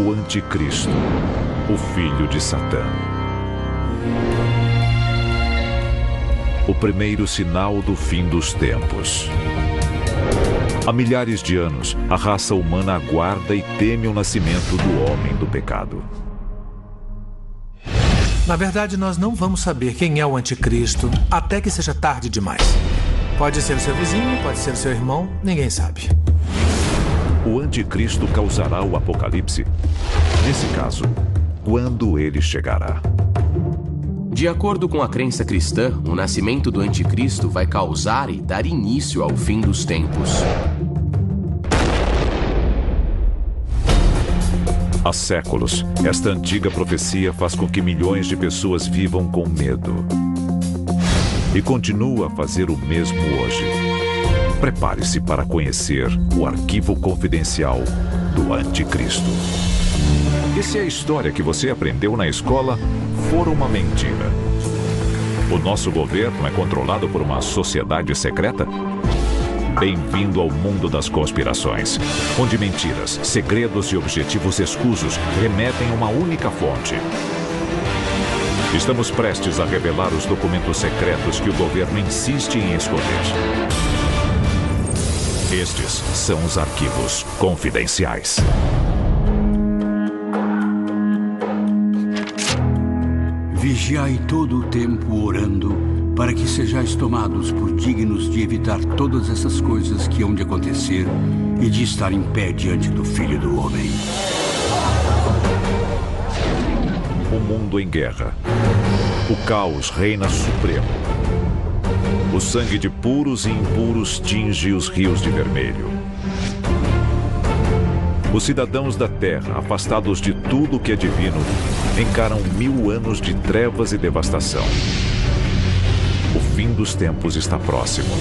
o Anticristo, o filho de Satã. O primeiro sinal do fim dos tempos. Há milhares de anos, a raça humana aguarda e teme o nascimento do homem do pecado. Na verdade, nós não vamos saber quem é o Anticristo até que seja tarde demais. Pode ser o seu vizinho, pode ser o seu irmão, ninguém sabe. O Anticristo causará o apocalipse? Nesse caso, quando ele chegará? De acordo com a crença cristã, o nascimento do Anticristo vai causar e dar início ao fim dos tempos. Há séculos, esta antiga profecia faz com que milhões de pessoas vivam com medo. E continua a fazer o mesmo hoje. Prepare-se para conhecer o arquivo confidencial do Anticristo. E se a história que você aprendeu na escola for uma mentira? O nosso governo é controlado por uma sociedade secreta? Bem-vindo ao mundo das conspirações, onde mentiras, segredos e objetivos escusos remetem a uma única fonte. Estamos prestes a revelar os documentos secretos que o governo insiste em esconder. Estes são os arquivos confidenciais. Vigiai todo o tempo orando, para que sejais tomados por dignos de evitar todas essas coisas que hão de acontecer e de estar em pé diante do Filho do Homem. O mundo em guerra. O caos reina supremo. O sangue de puros e impuros tinge os rios de vermelho. Os cidadãos da Terra, afastados de tudo que é divino, encaram 1000 anos de trevas e devastação. O fim dos tempos está próximo.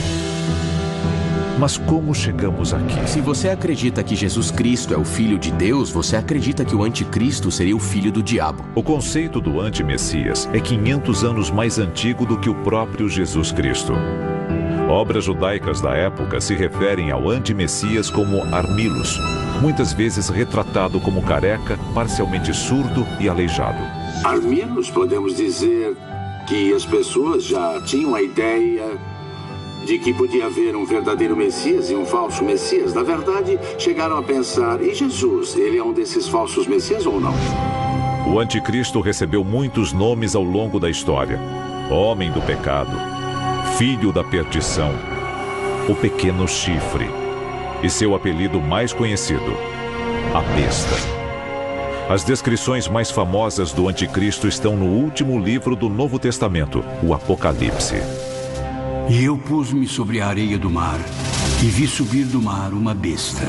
Mas como chegamos aqui? Se você acredita que Jesus Cristo é o Filho de Deus, você acredita que o Anticristo seria o filho do diabo. O conceito do anti-Messias é 500 anos mais antigo do que o próprio Jesus Cristo. Obras judaicas da época se referem ao anti-Messias como Armilos, muitas vezes retratado como careca, parcialmente surdo e aleijado. Armilos, podemos dizer que as pessoas já tinham a ideia de que podia haver um verdadeiro Messias e um falso Messias. Na verdade, chegaram a pensar, e Jesus, ele é um desses falsos Messias ou não? O Anticristo recebeu muitos nomes ao longo da história. Homem do pecado, filho da perdição, o pequeno chifre, e seu apelido mais conhecido, a besta. As descrições mais famosas do Anticristo estão no último livro do Novo Testamento, o Apocalipse. E eu pus-me sobre a areia do mar, e vi subir do mar uma besta,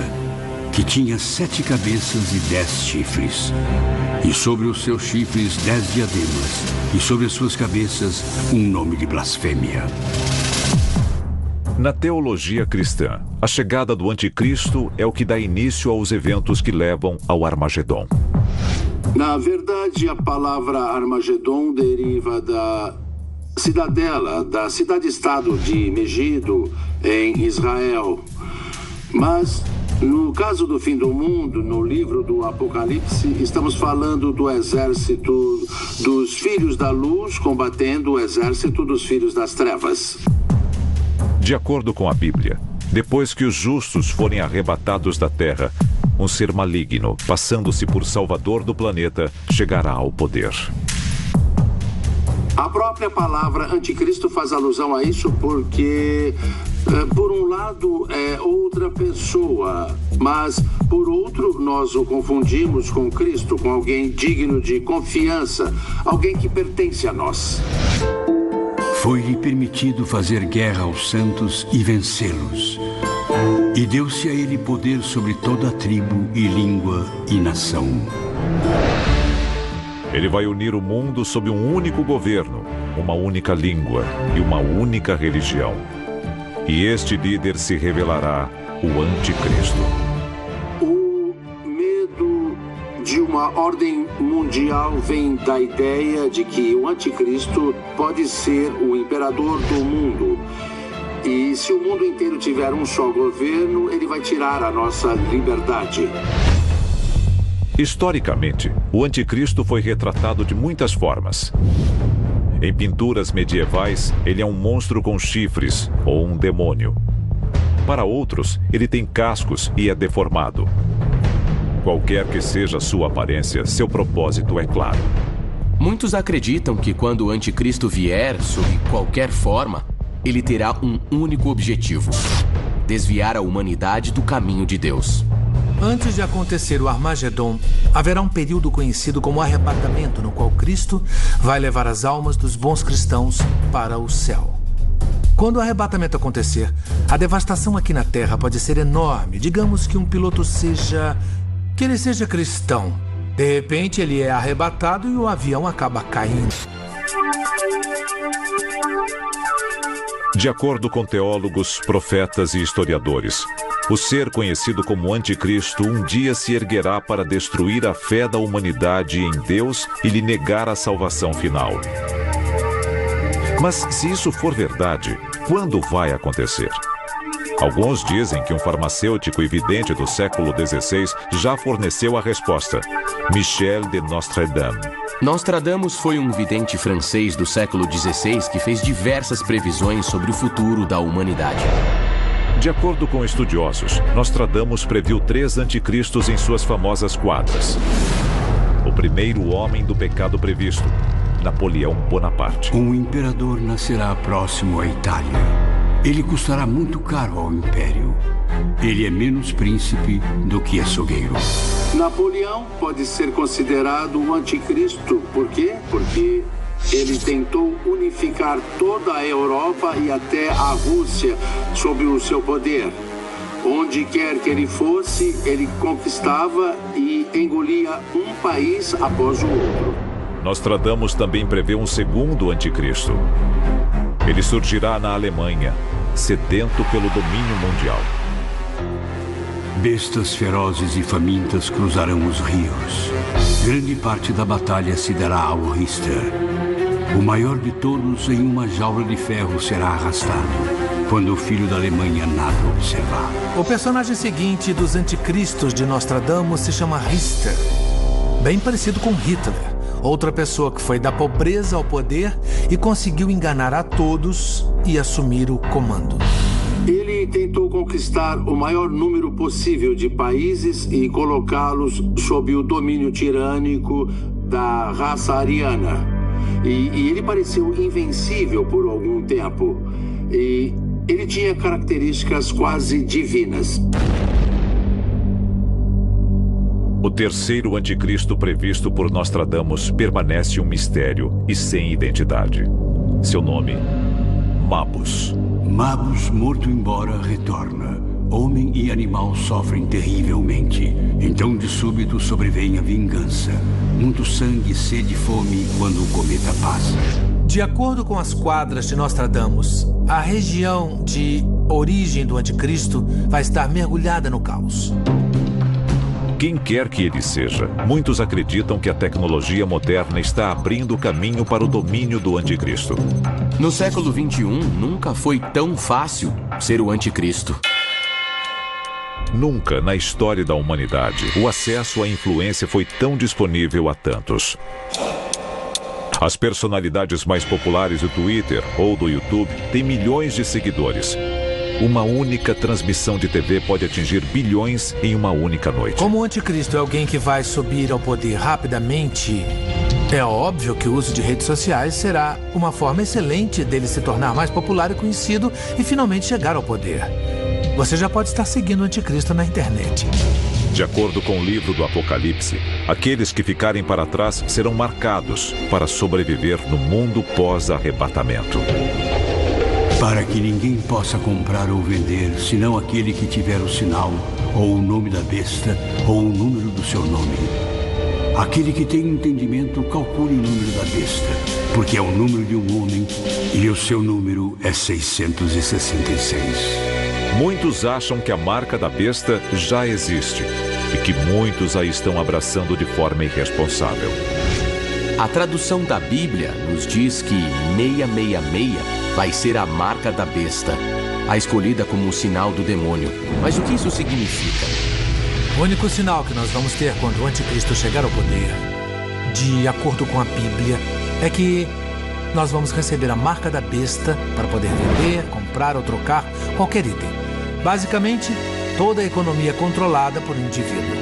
que tinha 7 cabeças e 10 chifres, e sobre os seus chifres 10 diademas, e sobre as suas cabeças um nome de blasfêmia. Na teologia cristã, a chegada do Anticristo é o que dá início aos eventos que levam ao Armagedon. Na verdade, a palavra Armagedon deriva da cidadela, da cidade-estado de Megido, em Israel. Mas, no caso do fim do mundo, no livro do Apocalipse, estamos falando do exército dos filhos da luz combatendo o exército dos filhos das trevas. De acordo com a Bíblia, depois que os justos forem arrebatados da terra, um ser maligno, passando-se por salvador do planeta, chegará ao poder. A própria palavra anticristo faz alusão a isso porque, por um lado, é outra pessoa, mas, por outro, nós o confundimos com Cristo, com alguém digno de confiança, alguém que pertence a nós. Foi-lhe permitido fazer guerra aos santos e vencê-los. E deu-se a ele poder sobre toda a tribo e língua e nação. Ele vai unir o mundo sob um único governo, uma única língua e uma única religião. E este líder se revelará o Anticristo. O medo de uma ordem mundial vem da ideia de que o Anticristo pode ser o imperador do mundo. E se o mundo inteiro tiver um só governo, ele vai tirar a nossa liberdade. Historicamente, o anticristo foi retratado de muitas formas. Em pinturas medievais, ele é um monstro com chifres ou um demônio. Para outros, ele tem cascos e é deformado. Qualquer que seja a sua aparência, seu propósito é claro. Muitos acreditam que quando o anticristo vier, sob qualquer forma, ele terá um único objetivo: desviar a humanidade do caminho de Deus. Antes de acontecer o Armagedon, haverá um período conhecido como arrebatamento, no qual Cristo vai levar as almas dos bons cristãos para o céu. Quando o arrebatamento acontecer, a devastação aqui na Terra pode ser enorme. Digamos que um piloto seja cristão. De repente, ele é arrebatado e o avião acaba caindo. De acordo com teólogos, profetas e historiadores, o ser conhecido como Anticristo um dia se erguerá para destruir a fé da humanidade em Deus e lhe negar a salvação final. Mas se isso for verdade, quando vai acontecer? Alguns dizem que um farmacêutico e vidente do século XVI já forneceu a resposta: Michel de Nostredame. Nostradamus foi um vidente francês do século XVI que fez diversas previsões sobre o futuro da humanidade. De acordo com estudiosos, Nostradamus previu 3 anticristos em suas famosas quadras. O primeiro homem do pecado previsto, Napoleão Bonaparte. Um imperador nascerá próximo à Itália. Ele custará muito caro ao império. Ele é menos príncipe do que açougueiro. Napoleão pode ser considerado o anticristo. Por quê? Porque ele tentou unificar toda a Europa e até a Rússia sob o seu poder. Onde quer que ele fosse, ele conquistava e engolia um país após o outro. Nostradamus também prevê um segundo anticristo. Ele surgirá na Alemanha, sedento pelo domínio mundial. Bestas ferozes e famintas cruzarão os rios. Grande parte da batalha se dará ao Richter. O maior de todos em uma jaula de ferro será arrastado, quando o filho da Alemanha nada observar. O personagem seguinte dos anticristos de Nostradamus se chama Richter, bem parecido com Hitler, outra pessoa que foi da pobreza ao poder e conseguiu enganar a todos e assumir o comando. Ele tentou conquistar o maior número possível de países e colocá-los sob o domínio tirânico da raça ariana. E ele pareceu invencível por algum tempo. E ele tinha características quase divinas. O terceiro anticristo previsto por Nostradamus permanece um mistério e sem identidade. Seu nome, Mabus. Mabus, morto embora, retorna. Homem e animal sofrem terrivelmente. Então, de súbito, sobrevém a vingança. Muito sangue, sede e fome quando o cometa passa. De acordo com as quadras de Nostradamus, a região de origem do anticristo vai estar mergulhada no caos. Quem quer que ele seja, muitos acreditam que a tecnologia moderna está abrindo o caminho para o domínio do anticristo. No século XXI, nunca foi tão fácil ser o anticristo. Nunca na história da humanidade o acesso à influência foi tão disponível a tantos. As personalidades mais populares do Twitter ou do YouTube têm milhões de seguidores. Uma única transmissão de TV pode atingir bilhões em uma única noite. Como o anticristo é alguém que vai subir ao poder rapidamente, é óbvio que o uso de redes sociais será uma forma excelente dele se tornar mais popular e conhecido e finalmente chegar ao poder. Você já pode estar seguindo o anticristo na internet. De acordo com o livro do Apocalipse, aqueles que ficarem para trás serão marcados para sobreviver no mundo pós-arrebatamento. Para que ninguém possa comprar ou vender, senão aquele que tiver o sinal, ou o nome da besta, ou o número do seu nome. Aquele que tem entendimento, calcule o número da besta, porque é o número de um homem, e o seu número é 666. Muitos acham que a marca da besta já existe, e que muitos a estão abraçando de forma irresponsável. A tradução da Bíblia nos diz que 666 vai ser a marca da besta, a escolhida como o sinal do demônio. Mas o que isso significa? O único sinal que nós vamos ter quando o anticristo chegar ao poder, de acordo com a Bíblia, é que nós vamos receber a marca da besta para poder vender, comprar ou trocar qualquer item. Basicamente, toda a economia controlada por um indivíduo.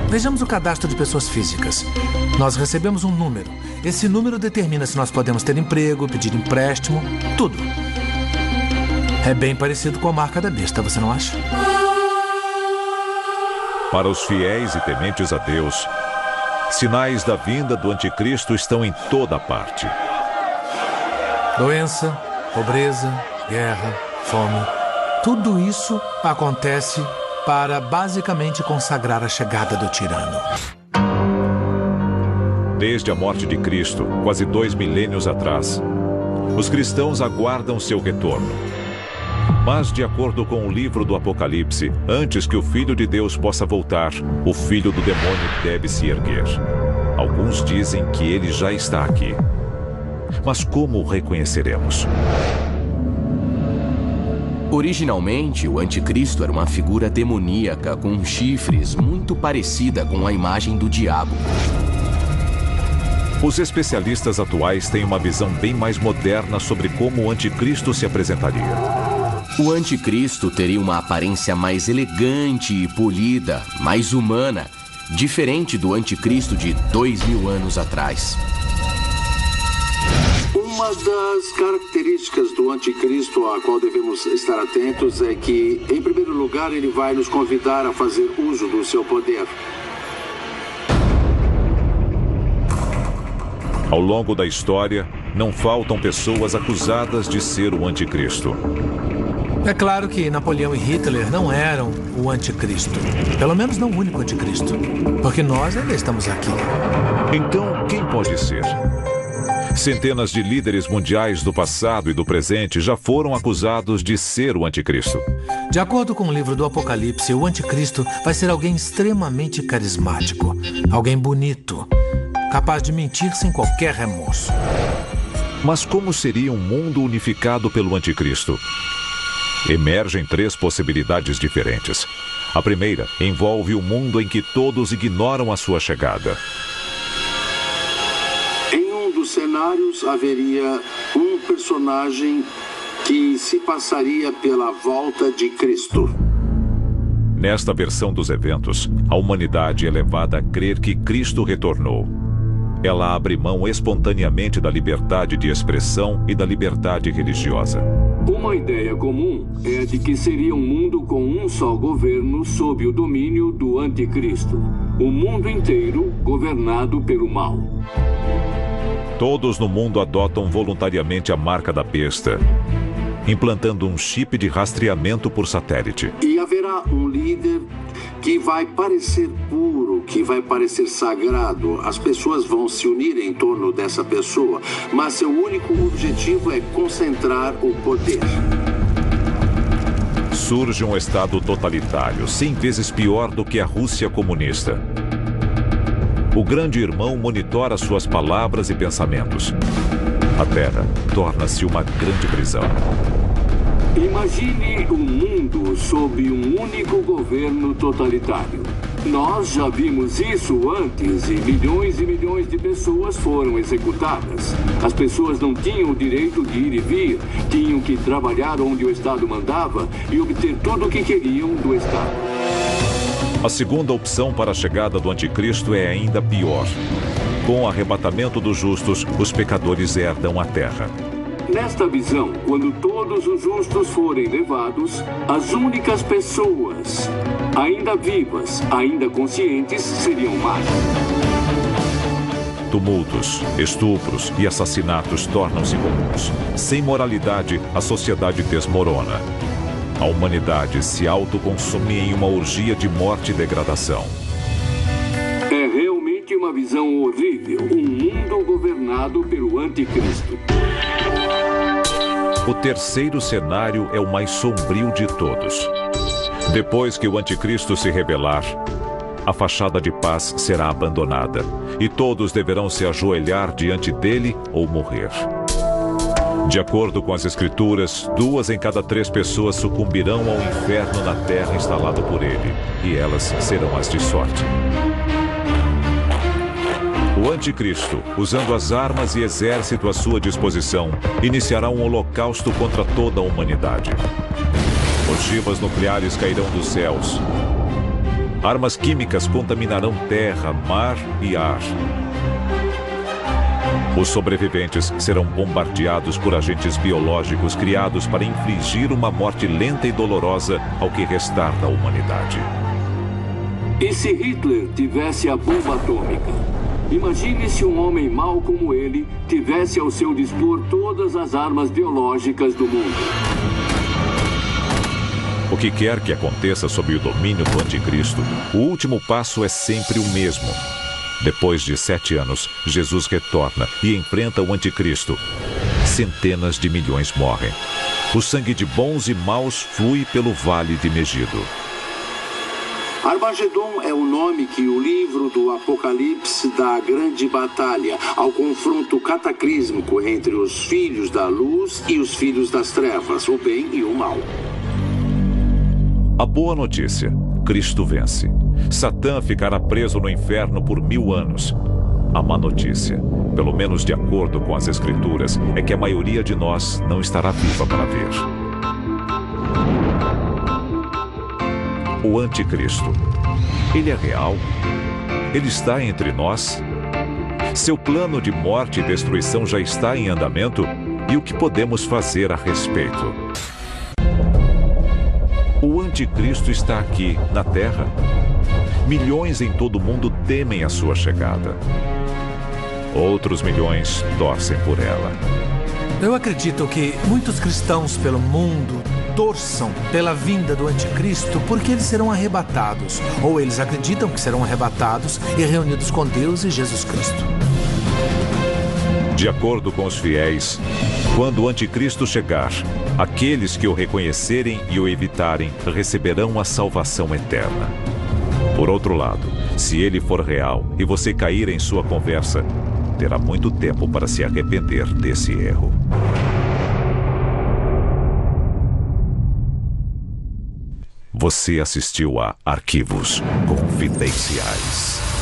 Vejamos o cadastro de pessoas físicas. Nós recebemos um número. Esse número determina se nós podemos ter emprego, pedir empréstimo, tudo. É bem parecido com a marca da besta, você não acha? Para os fiéis e tementes a Deus, sinais da vinda do anticristo estão em toda parte. Doença, pobreza, guerra, fome. Tudo isso acontece para basicamente consagrar a chegada do tirano. Desde a morte de Cristo, quase 2 milênios atrás, os cristãos aguardam seu retorno. Mas, de acordo com o livro do Apocalipse, antes que o Filho de Deus possa voltar, o filho do demônio deve se erguer. Alguns dizem que ele já está aqui. Mas como o reconheceremos? Originalmente, o anticristo era uma figura demoníaca com chifres muito parecida com a imagem do diabo. Os especialistas atuais têm uma visão bem mais moderna sobre como o anticristo se apresentaria. O anticristo teria uma aparência mais elegante e polida, mais humana, diferente do anticristo de 2000 anos atrás. Uma das características do anticristo a qual devemos estar atentos é que, em primeiro lugar, ele vai nos convidar a fazer uso do seu poder. Ao longo da história, não faltam pessoas acusadas de ser o anticristo. É claro que Napoleão e Hitler não eram o anticristo. Pelo menos não o único anticristo. Porque nós ainda estamos aqui. Então, quem pode ser? Centenas de líderes mundiais do passado e do presente já foram acusados de ser o anticristo. De acordo com o livro do Apocalipse, o anticristo vai ser alguém extremamente carismático. Alguém bonito. Capaz de mentir sem qualquer remorso. Mas como seria um mundo unificado pelo anticristo? Emergem 3 possibilidades diferentes. A primeira envolve um mundo em que todos ignoram a sua chegada. Em um dos cenários, haveria um personagem que se passaria pela volta de Cristo. Nesta versão dos eventos, a humanidade é levada a crer que Cristo retornou. Ela abre mão espontaneamente da liberdade de expressão e da liberdade religiosa. Uma ideia comum é a de que seria um mundo com um só governo sob o domínio do anticristo. O mundo inteiro governado pelo mal. Todos no mundo adotam voluntariamente a marca da besta, implantando um chip de rastreamento por satélite. E haverá um líder que vai parecer puro, que vai parecer sagrado. As pessoas vão se unir em torno dessa pessoa, mas seu único objetivo é concentrar o poder. Surge um estado totalitário, 100 vezes pior do que a Rússia comunista. O grande irmão monitora suas palavras e pensamentos. A Terra torna-se uma grande prisão. Imagine um mundo sob um único governo totalitário. Nós já vimos isso antes e milhões de pessoas foram executadas. As pessoas não tinham o direito de ir e vir, tinham que trabalhar onde o Estado mandava e obter tudo o que queriam do Estado. A segunda opção para a chegada do anticristo é ainda pior. Com o arrebatamento dos justos, os pecadores herdam a terra. Nesta visão, quando todos os justos forem levados, as únicas pessoas ainda vivas, ainda conscientes, seriam mais. Tumultos, estupros e assassinatos tornam-se comuns. Sem moralidade, a sociedade desmorona. A humanidade se autoconsome em uma orgia de morte e degradação. É realmente uma visão horrível. Um mundo governado pelo anticristo. O terceiro cenário é o mais sombrio de todos. Depois que o anticristo se rebelar, a fachada de paz será abandonada e todos deverão se ajoelhar diante dele ou morrer. De acordo com as Escrituras, 2 em cada 3 pessoas sucumbirão ao inferno na terra instalado por ele, e elas serão as de sorte. O anticristo, usando as armas e exército à sua disposição, iniciará um holocausto contra toda a humanidade. Ogivas nucleares cairão dos céus. Armas químicas contaminarão terra, mar e ar. Os sobreviventes serão bombardeados por agentes biológicos criados para infligir uma morte lenta e dolorosa ao que restar da humanidade. E se Hitler tivesse a bomba atômica? Imagine se um homem mau como ele tivesse ao seu dispor todas as armas biológicas do mundo. O que quer que aconteça sob o domínio do anticristo, o último passo é sempre o mesmo. Depois de 7 anos, Jesus retorna e enfrenta o anticristo. Centenas de milhões morrem. O sangue de bons e maus flui pelo vale de Megido. Armagedon é o nome que o livro do Apocalipse dá à grande batalha, ao confronto cataclísmico entre os filhos da luz e os filhos das trevas, o bem e o mal. A boa notícia: Cristo vence. Satã ficará preso no inferno por 1000 anos. A má notícia, pelo menos de acordo com as Escrituras, é que a maioria de nós não estará viva para ver. O anticristo, ele é real? Ele está entre nós? Seu plano de morte e destruição já está em andamento? E o que podemos fazer a respeito? O anticristo está aqui, na Terra. Milhões em todo o mundo temem a sua chegada. Outros milhões torcem por ela. Eu acredito que muitos cristãos pelo mundo torçam pela vinda do anticristo porque eles serão arrebatados, ou eles acreditam que serão arrebatados e reunidos com Deus e Jesus Cristo. De acordo com os fiéis, quando o anticristo chegar, aqueles que o reconhecerem e o evitarem receberão a salvação eterna. Por outro lado, se ele for real e você cair em sua conversa, terá muito tempo para se arrepender desse erro. Você assistiu a Arquivos Confidenciais.